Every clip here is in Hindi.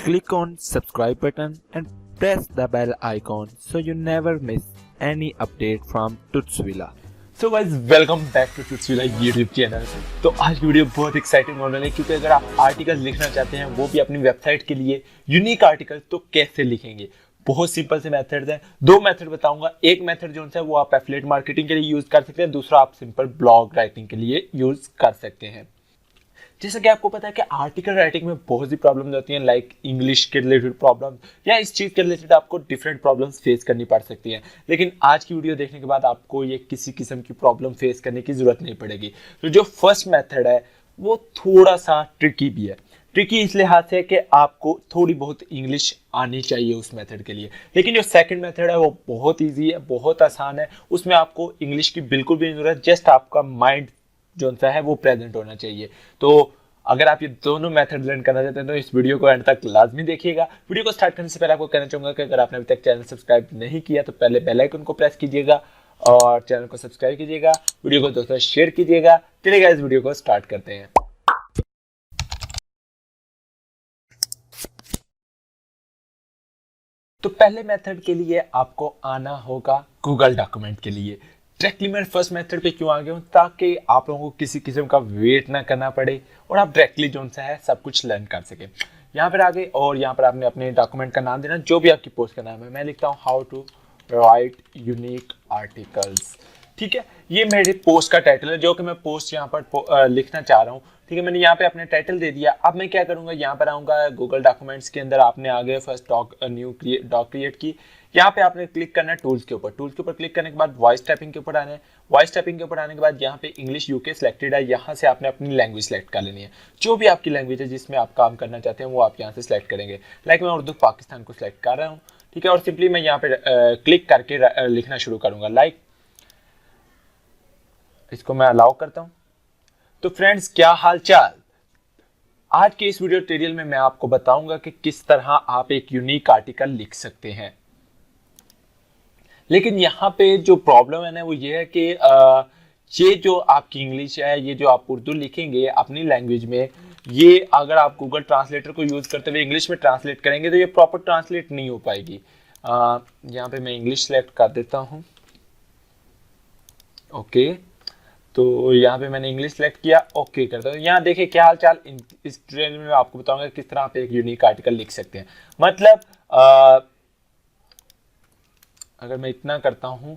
Click on subscribe button and press the bell icon so you never miss any update from Tutsvilla. So guys welcome back to Tutsvilla YouTube channel. तो आज की वीडियो बहुत एक्साइटिंग होने वाली है क्योंकि अगर आप आर्टिकल लिखना चाहते हैं वो भी अपनी वेबसाइट के लिए यूनिक आर्टिकल, तो कैसे लिखेंगे। बहुत सिंपल से मेथड्स हैं, दो मेथड बताऊंगा। एक मेथड जो है वो आप एफिलिएट मार्केटिंग के लिए यूज कर सकते हैं, दूसरा आप सिंपल ब्लॉग राइटिंग के लिए यूज कर सकते हैं। जैसा कि आपको पता है कि आर्टिकल राइटिंग में बहुत सी प्रॉब्लम्स होती हैं, लाइक इंग्लिश के रिलेटेड प्रॉब्लम या इस चीज़ के रिलेटेड आपको डिफरेंट प्रॉब्लम्स फेस करनी पड़ सकती हैं। लेकिन आज की वीडियो देखने के बाद आपको ये किसी किस्म की प्रॉब्लम फेस करने की जरूरत नहीं पड़ेगी। तो जो फर्स्ट मेथड है वो थोड़ा सा ट्रिकी भी है। ट्रिकी इस लिहाज से कि आपको थोड़ी बहुत इंग्लिश आनी चाहिए उस मेथड के लिए, लेकिन जो सेकंड मेथड है वो बहुत इजी है, बहुत आसान है। उसमें आपको इंग्लिश की बिल्कुल भी नहीं जरूरत, जस्ट आपका माइंड जो सा है वो प्रेजेंट होना चाहिए। तो अगर आप ये दोनों मेथड लर्न करना चाहते हैं तो इस वीडियो को एंड तक लाजमी देखिएगा। वीडियो को स्टार्ट करने से पहले आपको कहना चाहूंगा कि अगर आपने अभी तक चैनल सब्सक्राइब नहीं किया तो पहले बेल आइकन को प्रेस कीजिएगा और चैनल को सब्सक्राइब कीजिएगा, वीडियो को दोस्तों शेयर कीजिएगा। चलिए इस वीडियो को स्टार्ट करते हैं। तो पहले मेथड के लिए आपको आना होगा गूगल डॉक्यूमेंट के लिए। डायरेक्टली मैं फर्स्ट मेथड पे क्यों आ गया हूँ, ताकि आप लोगों को किसी किस्म का वेट ना करना पड़े और आप डायरेक्टली जो सा है सब कुछ लर्न कर सके। यहाँ पर आ गए और यहाँ पर आपने अपने डॉक्यूमेंट का नाम देना, जो भी आपकी पोस्ट का नाम है। मैं लिखता हूँ how to write unique articles. ठीक है, ये मेरे पोस्ट का टाइटल है जो कि मैं पोस्ट यहाँ पर लिखना चाह रहा हूँ। ठीक है, मैंने यहाँ पे अपने टाइटल दे दिया। अब मैं क्या करूँगा, यहाँ पर आऊँगा गूगल डॉक्यूमेंट्स के अंदर। आपने आगे फर्स्ट न्यू डॉक क्रिएट की, यहाँ पे आपने क्लिक करना है टूल्स के ऊपर। टूल्स के ऊपर क्लिक करने के बाद वॉइस टाइपिंग के ऊपर आना है। वॉइस टाइपिंग के ऊपर आने के बाद यहाँ पे इंग्लिश यूके सिलेक्टेड है, यहाँ से आपने अपनी लैंग्वेज सेलेक्ट कर लेनी है। जो भी आपकी लैंग्वेज है जिसमें आप काम करना चाहते हैं वो आप यहाँ से सिलेक्ट करेंगे। लाइक मैं उर्दू पाकिस्तान को सिलेक्ट कर रहा हूँ। ठीक है, और सिंपली मैं यहाँ पे क्लिक करके लिखना शुरू करूंगा। लाइक इसको मैं अलाउ करता हूँ। तो फ्रेंड्स, क्या हाल चाल। आज के इस वीडियो ट्यूटोरियल में मैं आपको बताऊंगा कि किस तरह आप एक यूनिक आर्टिकल लिख सकते हैं। लेकिन यहाँ पे जो प्रॉब्लम है ना वो ये है कि ये जो आपकी इंग्लिश है, ये जो आप उर्दू लिखेंगे अपनी लैंग्वेज में, ये अगर आप गूगल ट्रांसलेटर को यूज करते हुए इंग्लिश में ट्रांसलेट करेंगे तो ये प्रॉपर ट्रांसलेट नहीं हो पाएगी। यहाँ पे मैं इंग्लिश सेलेक्ट कर देता हूँ। ओके, तो यहाँ पे मैंने इंग्लिश सेलेक्ट किया, ओके करता हूँ। यहाँ देखिए क्या हाल चाल। इस ट्यूटोरियल में मैं आपको बताऊंगा किस तरह आप एक यूनिक आर्टिकल लिख सकते हैं। मतलब अगर मैं इतना करता हूँ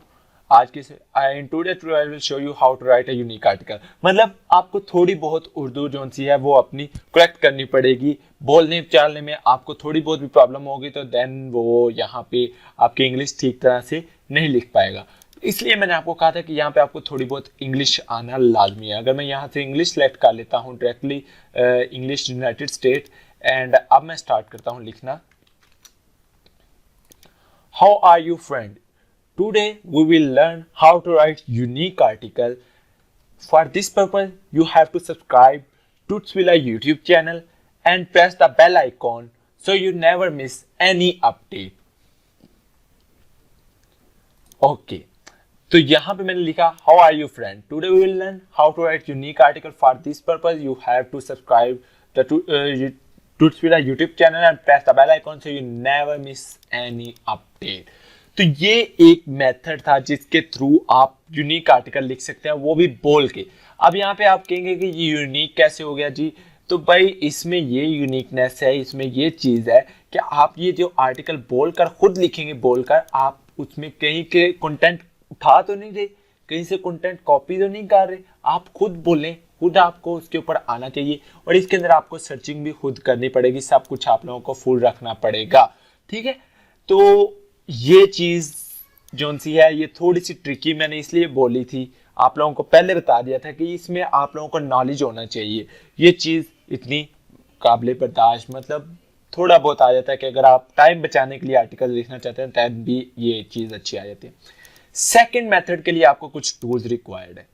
आज के in today tutorial will show you how to write a unique article. मतलब आपको थोड़ी बहुत उर्दू जो सी है वो अपनी करेक्ट करनी पड़ेगी। बोलने चालने में आपको थोड़ी बहुत भी प्रॉब्लम होगी तो देन वो यहाँ पे आपकी इंग्लिश ठीक तरह से नहीं लिख पाएगा। इसलिए मैंने आपको कहा था कि यहाँ पे आपको थोड़ी बहुत इंग्लिश आना लाजमी है। अगर मैं यहाँ से इंग्लिश सेलेक्ट कर लेता हूँ directly, English United state, and अब मैं स्टार्ट करता हूँ लिखना। How are you, friend? Today we will learn how to write unique article. For this purpose, you have to subscribe to Tutsvilla YouTube channel and press the bell icon so you never miss any update. Okay. तो यहाँ पे मैंने लिखा How are you, friend? Today we will learn how to write unique article. For this purpose, you have to subscribe the Tutsvilla YouTube channel and press the bell icon so you never miss any update. तो ये एक मेथड था जिसके थ्रू आप यूनिक आर्टिकल लिख सकते हैं, वो भी बोल के। अब यहाँ पे आप कहेंगे कि ये यूनिक कैसे हो गया जी। तो भाई इसमें ये यूनिकनेस है, इसमें ये चीज़ है कि आप ये जो आर्टिकल बोलकर खुद लिखेंगे, बोलकर आप उसमें कहीं के कंटेंट उठा तो नहीं रहे, कहीं से कंटेंट कॉपी तो नहीं कर रहे, आप खुद बोलें, खुद आपको उसके ऊपर आना चाहिए। और इसके अंदर आपको सर्चिंग भी खुद करनी पड़ेगी, सब कुछ आप लोगों को फुल रखना पड़ेगा। ठीक है, तो ये चीज़ जो सी है ये थोड़ी सी ट्रिकी मैंने इसलिए बोली थी, आप लोगों को पहले बता दिया था कि इसमें आप लोगों को नॉलेज होना चाहिए। ये चीज़ इतनी काबिल बर्दाश्त, मतलब थोड़ा बहुत आ जाता है कि अगर आप टाइम बचाने के लिए आर्टिकल लिखना चाहते हैं तब भी ये चीज़ अच्छी आ जाती है। सेकेंड मेथड के लिए आपको कुछ टूल्स रिक्वायर्ड है।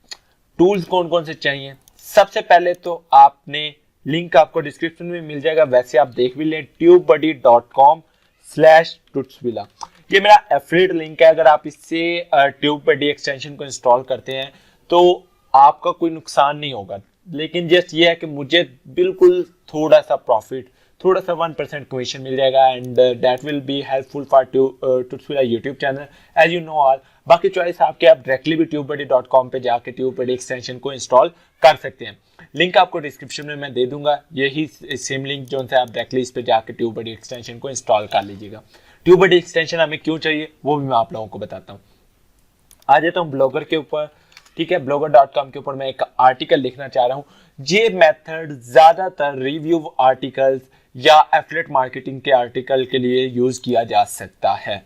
टूल्स कौन कौन से चाहिए? सबसे पहले तो आपने लिंक आपको डिस्क्रिप्शन में मिल जाएगा, वैसे आप देख भी लें, tubebuddy.com/tutsvilla। ये मेरा एफिलिएट लिंक है। अगर आप इससे ट्यूबबडी एक्सटेंशन को इंस्टॉल करते हैं तो आपका कोई नुकसान नहीं होगा, लेकिन जस्ट ये है कि मुझे बिल्कुल थोड़ा सा प्रॉफिट थोड़ा सा 1% कमीशन मिल जाएगा and that will be helpful for Tubesvilla YouTube channel as you know all. बाकी चॉइस आपके, आप डायरेक्टली भी TubeBuddy.com पे जाके TubeBuddy एक्सटेंशन को इंस्टॉल कर सकते हैं। लिंक आपको डिस्क्रिप्शन में मैं दे दूंगा, यही सेम लिंक जो है आप डायरेक्टली इस पे जाके TubeBuddy एक्सटेंशन को इंस्टॉल कर लीजिएगा। TubeBuddy एक्सटेंशन हमें क्यों चाहिए वो भी मैं आप लोगों को बताता हूँ। आ जाता हूँ ब्लॉगर के ऊपर, ठीक है। blogger.com के ऊपर मैं एक आर्टिकल लिखना चाह रहा हूँ। ये मेथड ज्यादातर रिव्यू आर्टिकल्स या एफिलिएट मार्केटिंग के आर्टिकल के लिए यूज किया जा सकता है।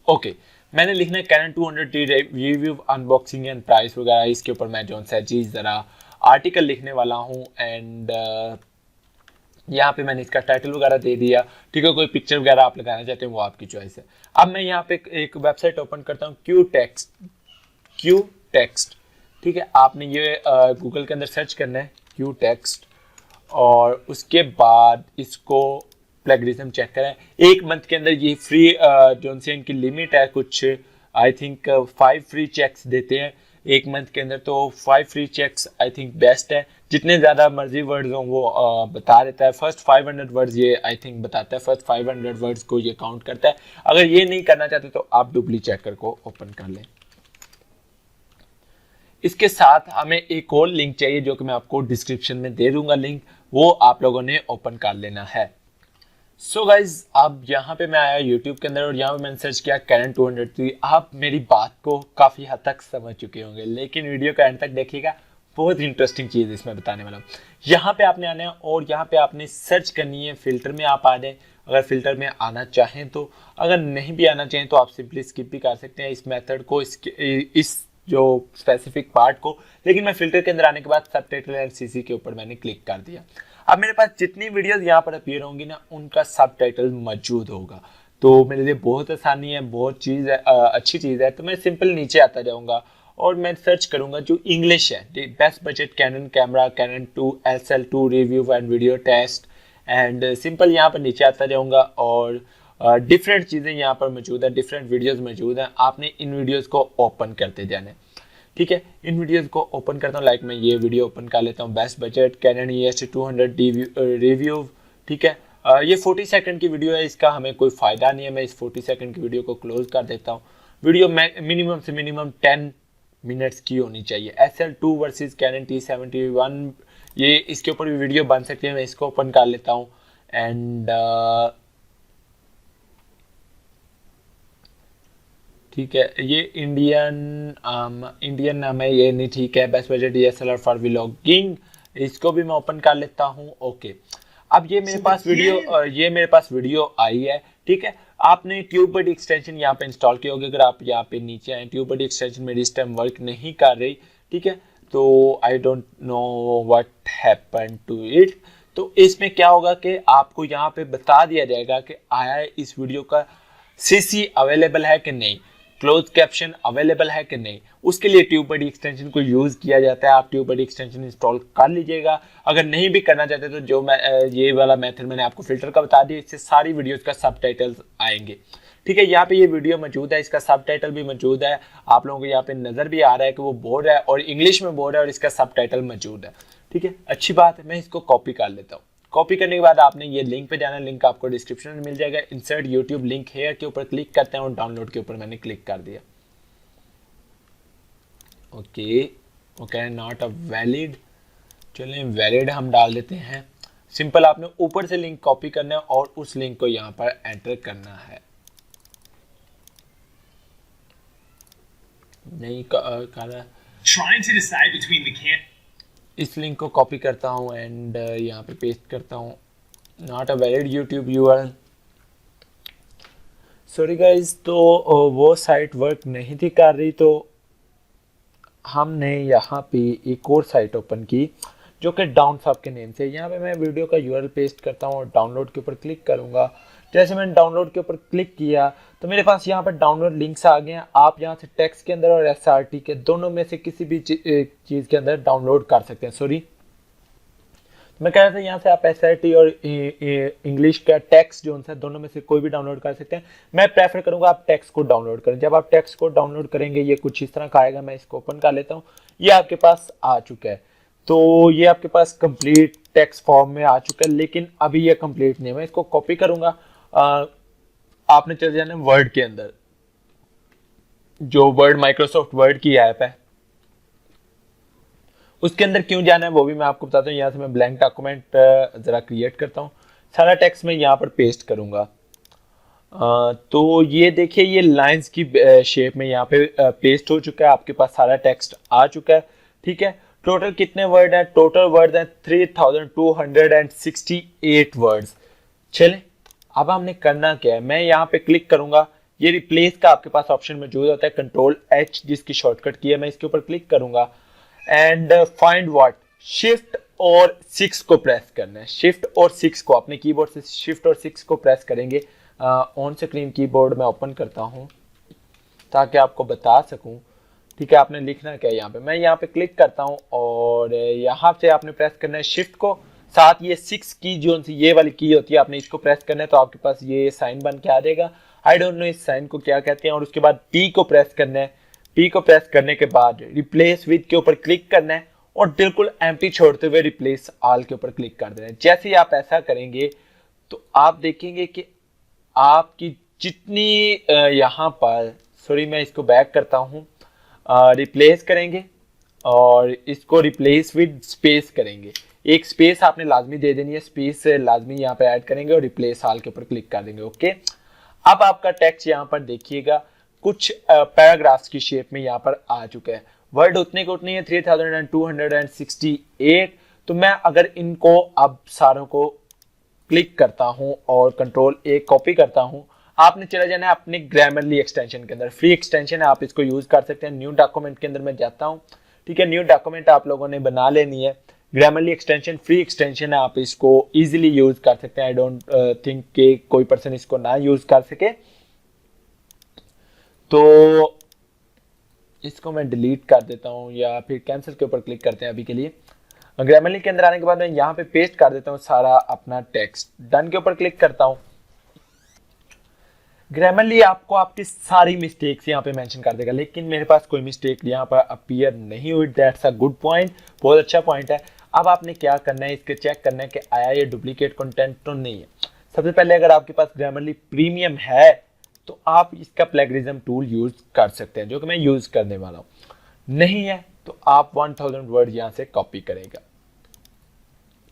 ओके, मैंने लिखना है Canon 200D review unboxing and price वगैरह, इसके ऊपर मैं जो है जी जरा आर्टिकल लिखने वाला हूँ एंड यहाँ पे मैंने इसका टाइटल वगैरह दे दिया, ठीक है। कोई पिक्चर वगैरह आप लगाना चाहते हैं वो आपकी चॉइस है। अब मैं यहाँ पे एक वेबसाइट ओपन करता हूँ, क्यू टेक्स्ट, ठीक है। आपने ये गूगल के अंदर सर्च करना है क्यू टेक्स्ट और उसके बाद इसको प्लेगरिज्म चेक करें। एक मंथ के अंदर ये फ्री जो से इनकी लिमिट है कुछ, आई थिंक 5 फ्री चेक्स देते हैं एक मंथ के अंदर, तो 5 free checks I think best है। जितने ज़्यादा मर्जी वर्ड्स हों वो बता देता है। फर्स्ट 500 वर्ड्स ये आई थिंक बताता है, फर्स्ट 500 वर्ड्स को ये काउंट करता है। अगर ये नहीं करना चाहते तो आप डुप्ली चेकर को ओपन कर लें। इसके साथ हमें एक और लिंक चाहिए जो कि मैं आपको डिस्क्रिप्शन में दे दूंगा लिंक, वो आप लोगों ने ओपन कर लेना है। सो गाइज, अब यहाँ पे मैं आया यूट्यूब के अंदर और यहाँ पे मैंने सर्च किया कैनन 200D। आप मेरी बात को काफ़ी हद तक समझ चुके होंगे, लेकिन वीडियो का एंड तक देखिएगा, बहुत इंटरेस्टिंग चीज़ इसमें बताने वाला हूँ। यहाँ पे आपने आना है और यहाँ पे आपने सर्च करनी है, फिल्टर में आप आ जाए अगर फिल्टर में आना चाहें तो। अगर नहीं भी आना चाहें तो आप सिंपली स्किप भी कर सकते हैं इस मेथड को, इस जो स्पेसिफिक पार्ट को। लेकिन मैं फिल्टर के अंदर आने के बाद सबटाइटल एंड CC के ऊपर मैंने क्लिक कर दिया। अब मेरे पास जितनी वीडियोस यहाँ पर अपीयर होंगी ना उनका सबटाइटल मौजूद होगा, तो मेरे लिए बहुत आसानी है, बहुत चीज़ है, अच्छी चीज़ है। तो मैं सिंपल नीचे आता जाऊँगा और मैं सर्च करूँगा जो इंग्लिश है, best budget Canon camera, Canon 2SL2 review and video test and simple यहाँ पर नीचे आता जाऊँगा और डिफरेंट चीज़ें यहाँ पर मौजूद है, डिफरेंट वीडियोस मौजूद हैं। आपने इन वीडियोस को ओपन करते जाना है, ठीक है। इन वीडियोस को ओपन करता हूँ, लाइक मैं ये वीडियो ओपन कर लेता हूँ, best budget cannon EOS200D review, ठीक है। ये 40 सेकंड की वीडियो है, इसका हमें कोई फ़ायदा नहीं है। मैं इस 40 सेकंड की वीडियो को क्लोज कर देता हूँ। वीडियो मिनिमम से मिनिमम 10 मिनट्स की होनी चाहिए। SL2 वर्सेस कैनन T71, ये इसके ऊपर भी वीडियो बन सकती है। मैं इसको ओपन कर लेता हूँ एंड ठीक है, ये इंडियन नाम है, ये नहीं ठीक है। Best budget DSLR for vlogging, इसको भी मैं ओपन कर लेता हूँ। ओके, अब ये मेरे पास वीडियो आई है, ठीक है। आपने TubeBuddy एक्सटेंशन यहाँ पे इंस्टॉल किया होगा। अगर आप यहाँ पे नीचे आए, TubeBuddy एक्सटेंशन मेरी इस टाइम वर्क नहीं कर रही, ठीक है। तो I don't know what happened to it. तो इसमें क्या होगा कि आपको यहाँ पे बता दिया जाएगा कि आया इस वीडियो का CC अवेलेबल है कि नहीं, क्लोज कैप्शन अवेलेबल है कि नहीं। उसके लिए TubeBuddy एक्सटेंशन को यूज़ किया जाता है। आप TubeBuddy एक्सटेंशन इंस्टॉल कर लीजिएगा। अगर नहीं भी करना चाहते तो जो मैं ये वाला मेथड मैंने आपको फिल्टर का बता दिया, इससे सारी वीडियोस का सबटाइटल्स आएंगे, ठीक है। यहाँ पे ये वीडियो मौजूद है, इसका सबटाइटल भी मौजूद है। आप लोगों को यहाँ पे नज़र भी आ रहा है कि वो बोर्ड है और इंग्लिश में बोर्ड है और इसका सबटाइटल मौजूद है, ठीक है। अच्छी बात है, मैं इसको कॉपी कर लेता हूँ। कॉपी करने के बाद आपने ये लिंक पे जाना, लिंक आपको डिस्क्रिप्शन में मिल जाएगा। इंसर्ट यूट्यूब लिंक हेयर के ऊपर क्लिक करते हैं और डाउनलोड के ऊपर मैंने क्लिक कर दिया। ओके, नॉट अ वैलिड, चलिए वैलिड हम डाल देते हैं। सिंपल आपने ऊपर से लिंक कॉपी करना है और उस लिंक को यहाँ पर एंटर करना है। नहीं कर इस लिंक को कॉपी करता हूँ एंड यहाँ पे पेस्ट करता हूँ। Not a valid YouTube URL, sorry guys. तो वो साइट वर्क नहीं थी कर रही, तो हमने यहाँ पे एक और साइट ओपन की जो कि डाउन साहब के नेम से। यहाँ पे मैं वीडियो का URL पेस्ट करता हूँ और डाउनलोड के ऊपर क्लिक करूँगा। जैसे मैंने डाउनलोड के ऊपर क्लिक किया तो मेरे पास यहाँ पर डाउनलोड लिंक्स आ गए हैं। आप यहाँ से टेक्स्ट के अंदर और SRT के दोनों में से किसी भी चीज़ के अंदर डाउनलोड कर सकते हैं। सॉरी, मैं कह रहा था यहाँ से आप SRT और इंग्लिश का टेक्स्ट जो है दोनों में से कोई भी डाउनलोड कर सकते हैं। मैं प्रेफर करूँगा आप टेक्स्ट को डाउनलोड करें। जब आप टेक्स्ट को डाउनलोड करेंगे ये कुछ इस तरह का आएगा। मैं इसको ओपन कर लेता हूँ, ये आपके पास आ चुका है। तो ये आपके पास कंप्लीट टेक्स्ट फॉर्म में आ चुका है, लेकिन अभी ये कंप्लीट नहीं है। मैं इसको कॉपी करूंगा। आपने चले जाना वर्ड के अंदर, जो वर्ड माइक्रोसॉफ्ट वर्ड की ऐप है उसके अंदर क्यों जाना है वो भी मैं आपको बताता हूँ। यहाँ से मैं ब्लैंक डॉक्यूमेंट जरा क्रिएट करता हूँ, सारा टेक्स्ट मैं यहाँ पर पेस्ट करूंगा। तो ये देखिए ये लाइंस की शेप में यहाँ पे पेस्ट हो चुका है, आपके पास सारा टेक्स्ट आ चुका है। ठीक है, टोटल कितने वर्ड है? टोटल वर्ड है 3268 वर्ड्स। चले, अब हमने करना क्या है, मैं यहाँ पे क्लिक करूंगा। ये रिप्लेस का आपके पास ऑप्शन मौजूद होता है, कंट्रोल एच जिसकी शॉर्टकट की है, मैं इसके ऊपर क्लिक करूंगा एंड फाइंड व्हाट, शिफ्ट और 6 को प्रेस करना है। शिफ्ट और 6 को अपने कीबोर्ड से शिफ्ट और 6 को प्रेस करेंगे। ऑन स्क्रीन कीबोर्ड में ओपन करता हूं ताकि आपको बता सकूं। ठीक है, आपने लिखना क्या है यहाँ पे, मैं यहाँ पे क्लिक करता हूँ और यहाँ से आपने प्रेस करना है शिफ्ट को, साथ ये 6 की जो ये वाली की होती है आपने इसको प्रेस करना है, तो आपके पास ये साइन बन के आ जाएगा। आई डोंट नो इस साइन को क्या कहते हैं। और उसके बाद टी को प्रेस करना है। टी को प्रेस करने के बाद रिप्लेस विद के ऊपर क्लिक करना है और बिल्कुल एम्प्टी छोड़ते हुए रिप्लेस ऑल के ऊपर क्लिक कर देना है। जैसे ही आप ऐसा करेंगे तो आप देखेंगे कि आपकी जितनी यहाँ पर, सॉरी मैं इसको बैक करता हूँ, रिप्लेस करेंगे और इसको रिप्लेस विद स्पेस करेंगे। एक स्पेस आपने लाजमी दे देनी है, स्पेस लाजमी यहाँ पे ऐड करेंगे और रिप्लेस ऑल के ऊपर क्लिक कर देंगे। ओके, अब आपका टेक्स्ट यहाँ पर देखिएगा कुछ पैराग्राफ्स की शेप में यहाँ पर आ चुका है। वर्ड उतने को उतने 3268। तो मैं अगर इनको अब सारों को क्लिक करता हूं और कंट्रोल ए कॉपी करता हूं, आपने चला जाना है अपने ग्रामरली एक्सटेंशन के अंदर। फ्री एक्सटेंशन है, आप इसको यूज कर सकते हैं। न्यू डॉक्यूमेंट के अंदर मैं जाता हूं। ठीक है, न्यू डॉक्यूमेंट आप लोगों ने बना लेनी है। ग्रामरली एक्सटेंशन फ्री एक्सटेंशन है, आप इसको इजीली यूज कर सकते हैं। आई डोंट थिंक कि कोई पर्सन इसको ना यूज कर सके। तो इसको मैं डिलीट कर देता हूं या फिर कैंसिल के ऊपर क्लिक करते हैं अभी के लिए। ग्रामरली के अंदर आने के बाद मैं यहाँ पे पेस्ट कर देता हूँ सारा अपना टेक्स्ट। डन के ऊपर क्लिक करता हूँ। ग्रामरली आपको आपकी सारी मिस्टेक्स यहाँ पे मेंशन कर देगा, लेकिन मेरे पास कोई मिस्टेक यहाँ पर अपीयर नहीं हुई। दैट्स अ गुड पॉइंट, बहुत अच्छा पॉइंट है। अब आपने क्या करना है, इसके चेक करना है कि आया ये डुप्लीकेट कंटेंट तो नहीं है। सबसे पहले अगर आपके पास ग्रामरली प्रीमियम है तो आप इसका प्लेगरिज्म टूल यूज कर सकते हैं, जो कि मैं यूज करने वाला हूँ। नहीं है तो आप 1000 वर्ड यहाँ से कॉपी करेगा।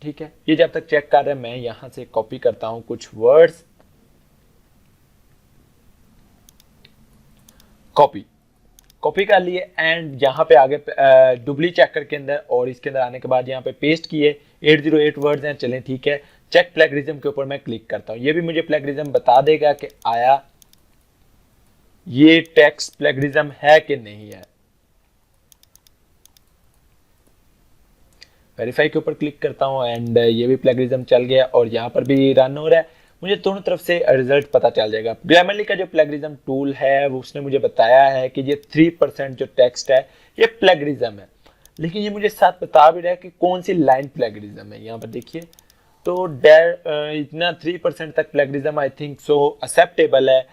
ठीक है, ये जब तक चेक कर रहे हैं मैं यहां से कॉपी करता हूं कुछ वर्ड्स। कॉपी कर लिए एंड यहाँ पे आगे डुप्ली चेकर के अंदर और इसके अंदर आने के बाद यहाँ पे पेस्ट किए। 808 वर्ड्स हैं, चलें ठीक है। चेक प्लेगरिज्म के ऊपर मैं क्लिक करता हूँ, ये भी मुझे प्लेगरिज्म बता देगा कि आया ये टेक्स्ट प्लेगरिज्म है कि नहीं है। वेरीफाई के ऊपर क्लिक करता हूँ एंड ये भी प्लेगरिज्म चल गया और यहाँ पर भी रन हो रहा है। मुझे दोनों तरफ से रिजल्ट पता चल जाएगा। ग्रामरली का जो प्लेगरिज्म टूल है वो उसने मुझे बताया है कि ये 3% जो टेक्स्ट है ये प्लेगरिज्म है, लेकिन ये मुझे साथ बता भी रहा है कि कौन सी लाइन प्लेगरिज्म है। यहाँ पर देखिए तो इतना 3% तक plagiarism I think so acceptable है।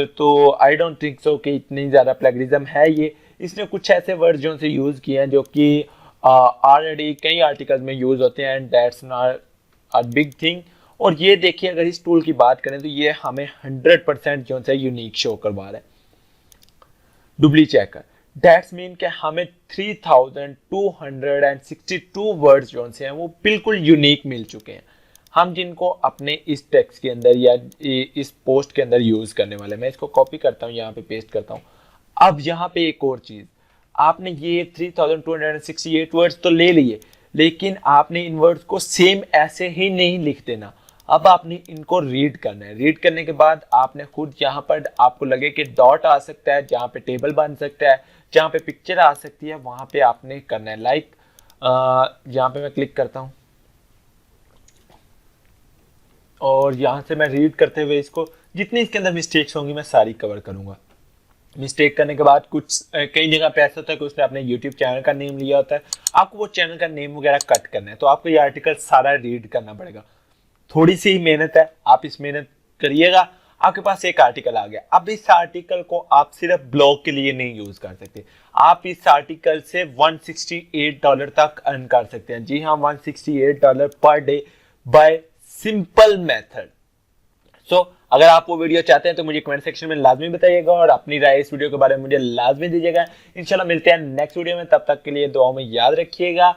तो आई डोंट थिंक सो कि इतनी ज़्यादा प्लेगरिज्म है ये। इसने कुछ ऐसे वर्ड जो से यूज़ किए हैं जो कि ऑलरेडी कई आर्टिकल्स में यूज़ होते हैं and that's not a big thing. और ये देखिए अगर इस टूल की बात करें तो ये हमें 100% जो है यूनिक शो करवा रहा है। डुप्ली चेकर दैट्स मीन कि हमें 3262 वर्ड्स जो हैं वो बिल्कुल यूनिक मिल चुके हैं, हम जिनको अपने इस टेक्स्ट के अंदर या इस पोस्ट के अंदर यूज करने वाले। मैं इसको कॉपी करता हूँ, यहाँ पे पेस्ट करता हूँ। अब यहाँ पे एक और चीज, आपने ये 3268 वर्ड्स तो ले लिए, लेकिन आपने इन वर्ड्स को सेम ऐसे ही नहीं लिख देना। अब आपने इनको रीड करना है। रीड करने के बाद आपने खुद यहाँ पर आपको लगे कि डॉट आ सकता है, जहाँ पे टेबल बन सकता है, जहाँ पे पिक्चर आ सकती है, वहां पे आपने करना है। लाइक यहाँ पे मैं क्लिक करता हूँ और यहाँ से मैं रीड करते हुए इसको जितनी इसके अंदर मिस्टेक्स होंगी मैं सारी कवर करूंगा। मिस्टेक करने के बाद कुछ कई जगह पे ऐसा होता है कि उसने अपने YouTube चैनल का नेम लिया होता है, आपको वो चैनल का नेम वगैरह कट करना है, तो आपको ये आर्टिकल सारा रीड करना पड़ेगा। थोड़ी सी ही मेहनत है, आप इस मेहनत करिएगा, आपके पास एक आर्टिकल आ गया। अब इस आर्टिकल को आप सिर्फ ब्लॉग के लिए नहीं यूज कर सकते, आप इस आर्टिकल से $168 तक अर्न कर सकते हैं। जी हाँ, $168 per day by simple method. So अगर आप वो वीडियो चाहते हैं तो मुझे कमेंट सेक्शन में लाजमी बताइएगा और अपनी राय इस वीडियो के बारे में मुझे लाजमी दीजिएगा। इंशाल्लाह मिलते हैं नेक्स्ट वीडियो में, तब तक के लिए दुआओं में याद रखिएगा।